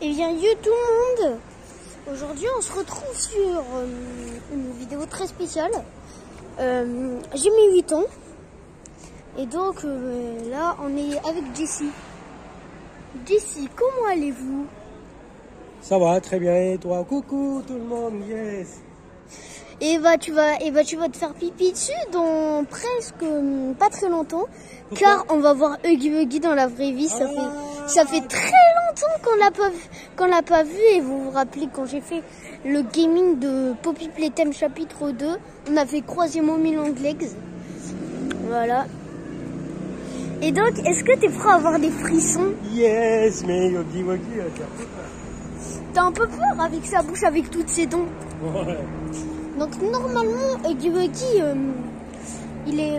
Et bien, yo tout le monde. Aujourd'hui, on se retrouve sur une vidéo très spéciale. J'ai mes 8 ans. Et donc, là, on est avec Jessie. Jessie, comment allez-vous? Ça va, très bien. Et toi? Coucou tout le monde, yes. Et tu vas te faire pipi dessus dans presque pas très longtemps. Pourquoi? Car on va voir Huggy Wuggy dans la vraie vie. Ça fait très longtemps qu'on l'a pas vu. Et vous vous rappelez quand j'ai fait le gaming de Poppy Playtime chapitre 2, on a fait croisement mille legs. Voilà. Et donc, est-ce que tu es prêt à avoir des frissons? Yes, mais Huggy Wuggy, t'as un peu peur avec sa bouche, avec toutes ses dents. Ouais. Donc normalement, Huggy Wuggy, il est...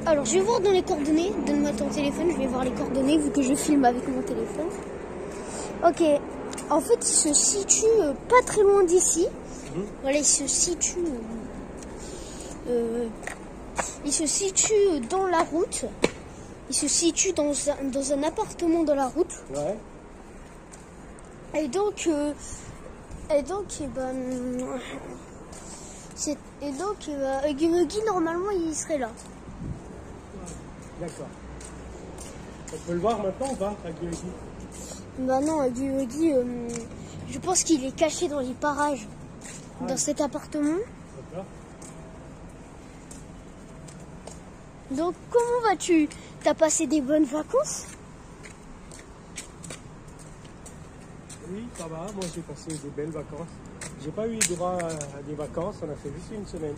alors je vais voir dans les coordonnées, donne-moi ton téléphone, je vais voir les coordonnées vu que je filme avec mon téléphone. Ok, en fait il se situe pas très loin d'ici. Voilà, il se situe dans la route. Il se situe dans un appartement dans la route. Ouais. Et donc, Huggy Wuggy, normalement, il serait là. D'accord. On peut le voir maintenant ou pas, Huggy Wuggy? Bah non, Huggy Wuggy, je pense qu'il est caché dans les parages, dans cet appartement. D'accord. Donc, comment vas-tu? T'as passé des bonnes vacances? Oui, ça va. Moi, j'ai passé des belles vacances. J'ai pas eu droit à des vacances. On a fait juste une semaine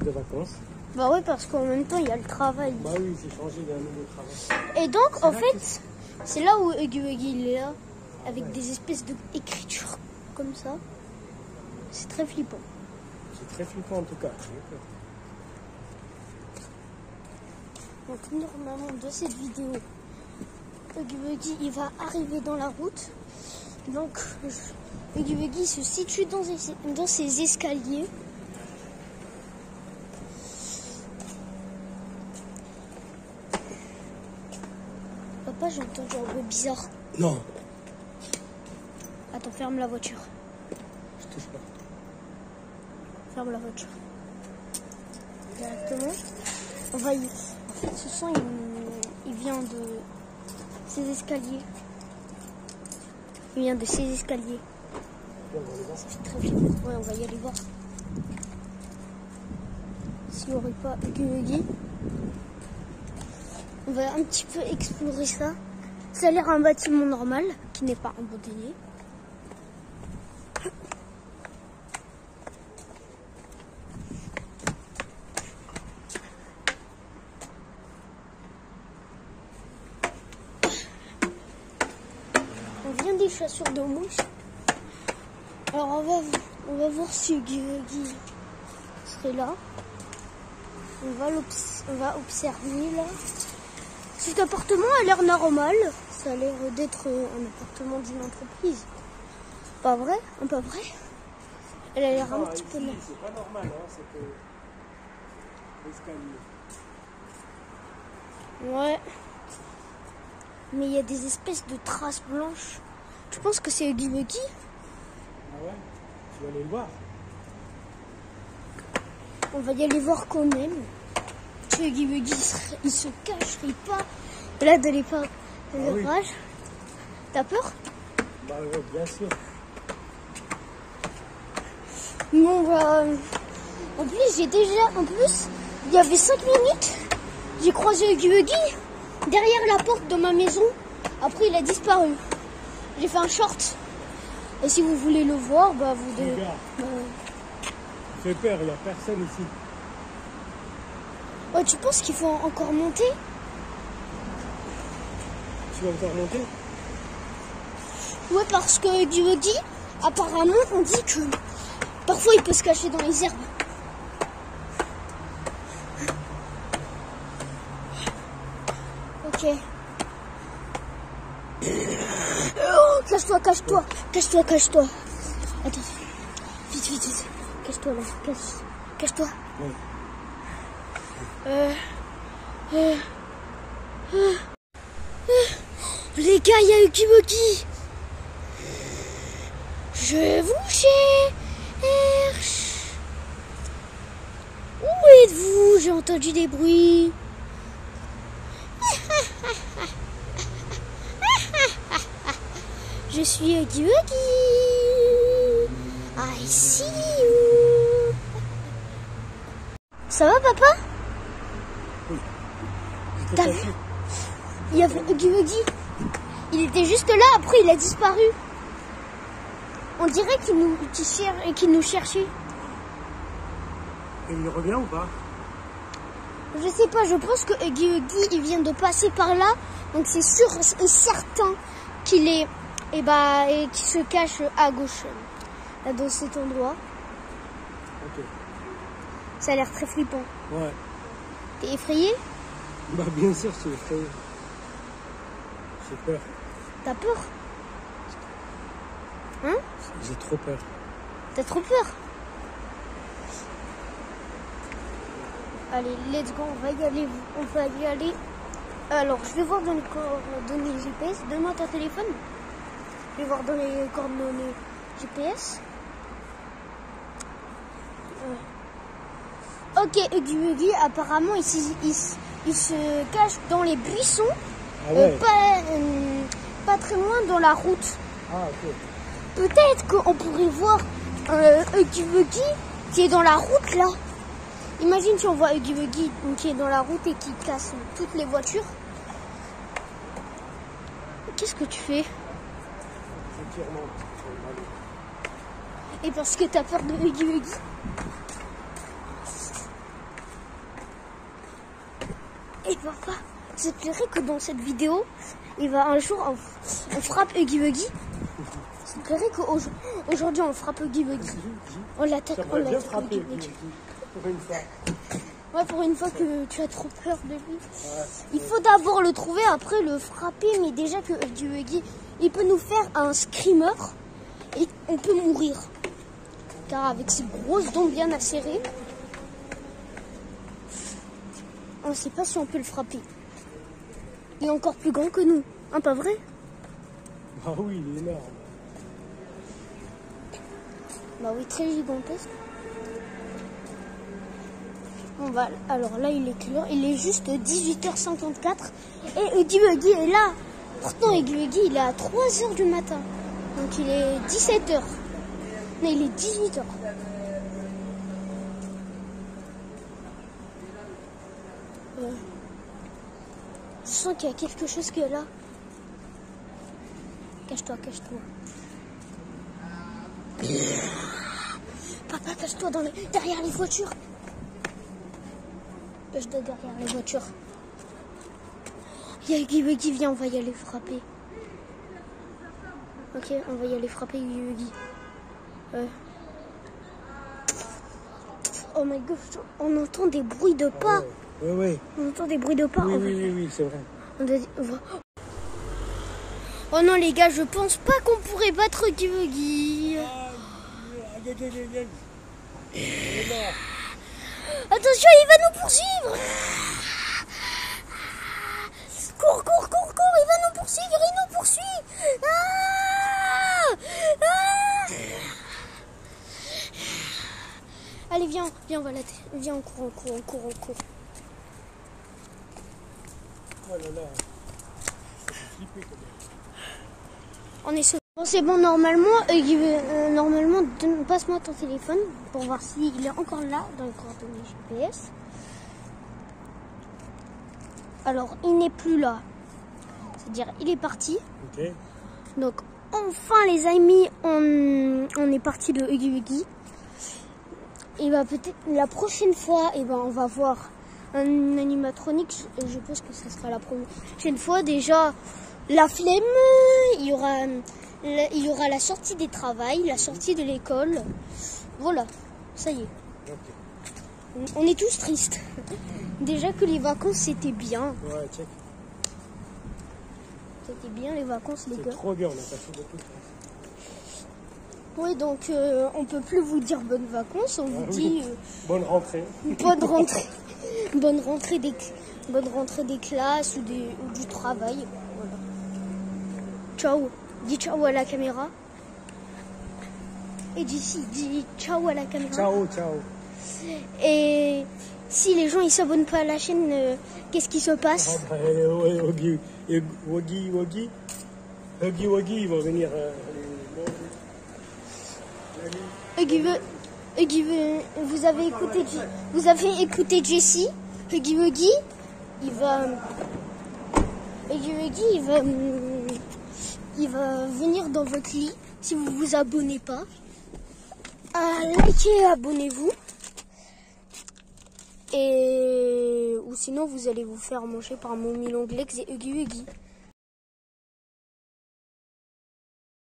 de vacances. Bah ouais, parce qu'en même temps, il y a le travail. Bah oui, j'ai changé d'un nouveau travail. Et donc, en fait, c'est là où Huggy Wuggy il est là, avec des espèces d'écritures comme ça. C'est très flippant. C'est très flippant en tout cas. Donc, normalement, de cette vidéo, Huggy Wuggy, il va arriver dans la route. Donc, Huggy Wuggy se situe dans ses escaliers. Papa, j'ai entendu un bruit bizarre. Non. Attends, ferme la voiture. Je touche pas. Ferme la voiture. Directement. On va y... En fait, ce son, il vient de ces escaliers. Il vient de ces escaliers. C'est très bien. Ouais, on va y aller voir. S'il n'y aurait pas Huggy Wuggy. On va un petit peu explorer ça. Ça a l'air un bâtiment normal, qui n'est pas abandonné. On vient des chasseurs de mouches. Alors on va voir si Huggy Wuggy serait là. On va observer là. Cet appartement a l'air normal. Ça a l'air d'être un appartement d'une entreprise. Pas vrai? Pas vrai? Elle a l'air un petit peu... C'est pas normal, hein, c'est l'escalier. Ouais. Mais il y a des espèces de traces blanches. Tu penses que c'est Huggy Wuggy? Ah ouais? Tu vas aller le voir? On va y aller voir quand même. Huggy Wuggy, il se cacherait pas là dans les parages. Oui. T'as peur? Bah ouais, bien sûr. Non, bah, en plus, il y avait 5 minutes, j'ai croisé Huggy Wuggy derrière la porte de ma maison. Après, il a disparu. J'ai fait un short. Et si vous voulez le voir, bah vous devez... Fais peur, il n'y a personne ici. Oh, tu penses qu'il faut encore monter? Tu vas encore monter? Ouais, parce que Huggy Wuggy, apparemment, on dit que parfois il peut se cacher dans les herbes. Ok. Oh, cache-toi. Attends. Vite. Cache-toi là. Cache-toi. Ouais. Les gars, il y a Huggy Wuggy. Je vous cherche. Où êtes-vous? J'ai entendu des bruits. Je suis Huggy Wuggy. I see you. Ça va, papa? Oui. T'as vu? Il y avait Huggy Wuggy. Il était juste là, après il a disparu. On dirait qu'il nous cherchait. Et il revient ou pas? Je sais pas, je pense que Huggy Wuggy il vient de passer par là. Donc c'est sûr et certain qu'il est et qu'il se cache à gauche. Là dans cet endroit. Ok. Ça a l'air très flippant. Ouais. T'es effrayé? Bah bien sûr, c'est effrayé. J'ai peur. T'as peur? Hein? J'ai trop peur. T'as trop peur? Allez, let's go, on va y aller. On va y aller. Alors, je vais voir dans les coordonnées GPS. Donne-moi ton téléphone. Je vais voir dans les coordonnées GPS. Ok, Huggy Wuggy, apparemment, il se cache dans les buissons. Ah ouais. Pas très loin dans la route. Ah ok. Peut-être qu'on pourrait voir Huggy Wuggy qui est dans la route là. Imagine si on voit Huggy Wuggy qui est dans la route et qui casse toutes les voitures. Qu'est-ce que tu fais? Je tire mon. Et parce que t'as peur de Huggy Wuggy? Et papa, ça te plairait que dans cette vidéo, un jour on frappe Huggy Wuggy? Ça te plairait qu'aujourd'hui on frappe Huggy Wuggy? On l'attaque, on l'attaque Huggy Wuggy. Pour une fois. Ouais, pour une fois que tu as trop peur de lui. Ouais. Il faut d'abord le trouver, après le frapper, mais déjà que Huggy Wuggy, il peut nous faire un screamer et on peut mourir. Car avec ses grosses dents bien acérées, on ne sait pas si on peut le frapper. Il est encore plus grand que nous, hein, pas vrai? Ah oui, il est énorme. Bah oui, très gigantesque. Alors là, il est clair, il est juste 18h54 et Huggy Wuggy est là. Pourtant, Huggy Wuggy, il est à 3h du matin. Donc il est 17h. Non, il est 18h. Je sens qu'il y a quelque chose qui est là. Cache-toi, cache-toi. Papa, cache-toi derrière les voitures. Cache-toi derrière les voitures. Il y a Huggy Wuggy, viens, on va y aller frapper. Ok, on va y aller frapper Huggy Wuggy. Oh my god, on entend des bruits de pas. Oui, oui. On entend des bruits de pas. Oui, c'est vrai. Oh non les gars, je pense pas qu'on pourrait battre Huggy Wuggy. Attention, il va nous poursuivre. Cours, cours, cours, cours, il va nous poursuivre, il nous poursuit. Allez, viens, on va l'attaquer. Viens, on court. Oh là là. Flippé, quand même. On est sauvé. Bon, c'est bon, normalement, passe-moi ton téléphone pour voir s'il est encore là dans les coordonnées GPS. Alors, il n'est plus là. C'est-à-dire, il est parti. Ok. Donc, enfin, les amis, on est parti de Huggy Wuggy. Et bah, peut-être la prochaine fois, on va voir un animatronique. Je pense que ça sera la prochaine fois. Déjà, la flemme, il y aura la sortie des travails, la sortie de l'école. Voilà, ça y est. Okay. On est tous tristes. Déjà que les vacances, c'était bien. Ouais, check. C'était bien les vacances, les gars. C'est trop bien, on a passé beaucoup de temps. Oui, donc on peut plus vous dire bonnes vacances, on vous dit... bonne rentrée. Bonne rentrée. bonne rentrée des classes ou du travail. Voilà. ciao. Dis ciao à la caméra. Et d'ici, dis ciao à la caméra. Ciao, ciao. Et si les gens ils s'abonnent pas à la chaîne, qu'est-ce qui se passe? Ah bah, ouais, Waggy, ils vont venir Vous avez écouté Jessie. Huggy Wuggy, il va venir dans votre lit si vous vous abonnez pas. Likez, abonnez-vous. Ou sinon vous allez vous faire manger par Mommy Longlegs et Huggy Wuggy.